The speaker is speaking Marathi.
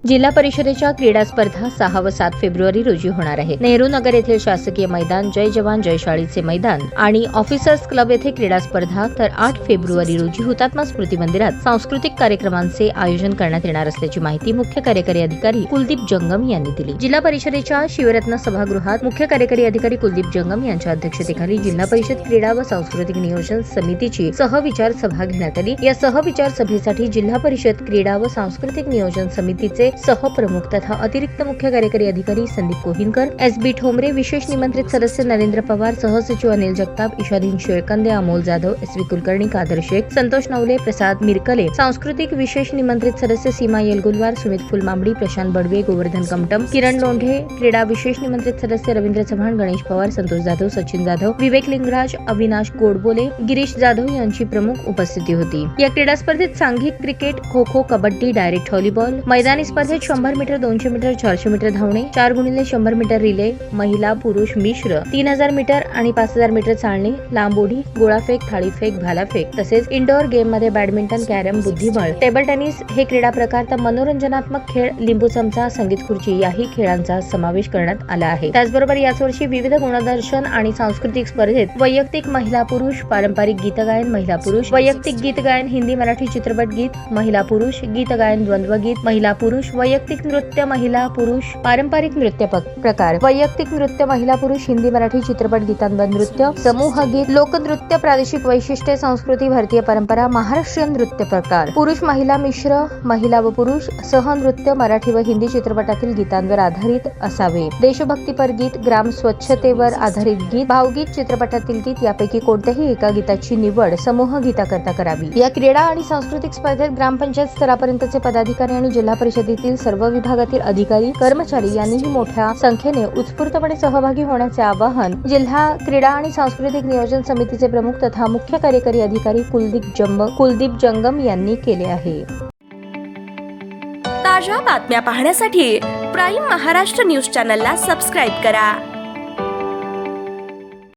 जिल्हा परिषदेच्या क्रीडा स्पर्धा 6 व 7 फेब्रुवारी रोजी होणार आहेत। नेहरू नगर येथील शासकीय मैदान, जय जवान जय शाळेचे मैदान आणि ऑफिसर्स क्लब येथे क्रीडा स्पर्धा, तर 8 फेब्रुवारी रोजी हुतात्मा स्मृती मंदिरात सांस्कृतिक कार्यक्रमांचे आयोजन करण्यात येणार असल्याची माहिती मुख्य कार्यकारी अधिकारी कुलदीप जंगम यांनी दिली। जिल्हा परिषदेच्या शिवरत्न सभागृहात मुख्य कार्यकारी अधिकारी कुलदीप जंगम यांच्या अध्यक्षतेखाली जिल्हा परिषद क्रीडा व सांस्कृतिक नियोजन समितीची सहविचार सभा घेण्यात आली। या सहविचार सभेसाठी जिल्हा परिषद क्रीडा व सांस्कृतिक नियोजन समितीचे सहप्रमुख तथा अतिरिक्त मुख्य कार्यकारी अधिकारी संदीप कोहिनकर, एस.बी. ठोंबरे, विशेष निमंत्रित सदस्य नरेंद्र पवार, सहसचिव अनिल जगताप, ईशादीन शेळकंदे, अमोल जाधव, एस.व्ही. कुलकर्णी, कादर शेख, संतोष नवले, प्रसाद मिरकले, सांस्कृतिक विशेष निमंत्रित सदस्य सीमा येलगुलवार, सुमित फुलमांबडी, प्रशांत बडवे, गोवर्धन कमटम, किरण लोंढे, क्रीडा विशेष निमंत्रित सदस्य रवींद्र चव्हाण, गणेश पवार, संतोष जाधव, सचिन जाधव, विवेक लिंगराज, अविनाश गोडबोले, गिरीश जाधव यांची प्रमुख उपस्थिती होती। या क्रीडा स्पर्धेत सांघिक cricket, kho kho, kabaddi, direct volleyball, मैदानी स्पर्धेत 100 मीटर, 200 मीटर, 400 मीटर धावणे, 4x100 मीटर रिले, महिला पुरुष मिश्र, 3000 मीटर आणि 5000 मीटर चालणे, लांब उडी, गोळाफेक, थाळीफेक, भालाफेक तसेच इंडोर गेम मध्ये बॅडमिंटन, कॅरम, बुद्धिबळ, टेबल टेनिस हे क्रीडा प्रकार, तर मनोरंजनात्मक खेळ, लिंबू चमचा, संगीत खुर्ची याही खेळांचा समावेश करण्यात आला आहे। त्याचबरोबर याच वर्षी विविध गुणदर्शन आणि सांस्कृतिक स्पर्धेत वैयक्तिक महिला पुरुष, पारंपरिक गीत गायन महिला पुरुष, वैयक्तिक गीत गायन हिंदी मराठी चित्रपट गीत महिला पुरुष, गीत गायन द्वंद्व गीत महिला पुरुष, वैयक्तिक नृत्य महिला पुरुष, पारंपरिक नृत्य प्रकार, वैयक्तिक नृत्य महिला पुरुष, हिंदी मराठी चित्रपट गीतांवर नृत्य, समूह गीत, लोकनृत्य, प्रादेशिक वैशिष्ट्ये, संस्कृती, भारतीय परंपरा, महाराष्ट्रीयन नृत्य प्रकार, पुरुष महिला मिश्र, महिला व पुरुष, सहनृत्य, मराठी व हिंदी चित्रपटातील गीतांवर आधारित असावे, देशभक्तीपर गीत, ग्राम स्वच्छतेवर आधारित गीत, भावगीत, चित्रपटातील गीत यापैकी कोणत्याही एका गीताची निवड समूह गीताकरता करावी। या क्रीडा आणि सांस्कृतिक स्पर्धेत ग्रामपंचायत स्तरापर्यंतचे पदाधिकारी आणि जिल्हा परिषदेतील सर्व विभागातील अधिकारी, कर्मचारी यांनीही मोठ्या संख्येने उत्स्फूर्तपणे सहभागी होण्याचे आवाहन जिल्हा क्रीडा आणि सांस्कृतिक नियोजन समितीचे प्रमुख तथा मुख्य कार्यकारी अधिकारी कुलदीप जंगम यांनी केले आहे। ताज्या बातम्या पाहण्यासाठी प्राईम महाराष्ट्र न्यूज चॅनलला सबस्क्राईब करा।